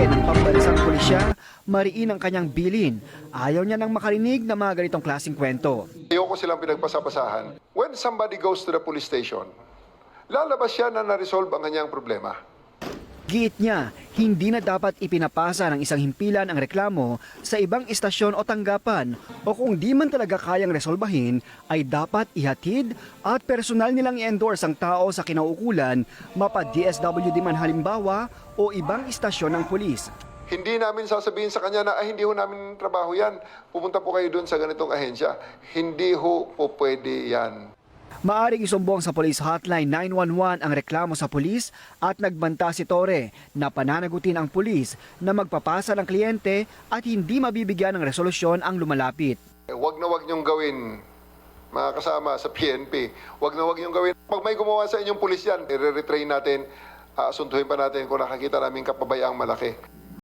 ng pambansang pulisya, mariin ang kanyang bilin. Ayaw niya nang makarinig ng mga ganitong klaseng kwento. Ayoko silang pinagpasapasahan. When somebody goes to the police station, lalabas siya na na-resolve ang kanyang problema. Giit niya, hindi na dapat ipinapasa ng isang himpilan ang reklamo sa ibang istasyon o tanggapan o kung di man talaga kayang resolbahin ay dapat ihatid at personal nilang i-endorse ang tao sa kinauukulan mapa-DSWD man halimbawa o ibang istasyon ng pulis. Hindi namin sasabihin sa kanya na hindi ho namin trabaho yan. Pupunta po kayo doon sa ganitong ahensya. Hindi ho po pwede yan. Maaring isumbong sa Police Hotline 911 ang reklamo sa pulis at nagbanta si Torre na pananagutin ang pulis na magpapasa ng kliyente at hindi mabibigyan ng resolusyon ang lumalapit. Wag na wag niyong gawin, mga kasama sa PNP. Wag na wag niyong gawin. Pag may gumawa sa inyong pulis yan, i-retrain natin, asuntuhin pa natin kung nakakita namin kapabayaang malaki.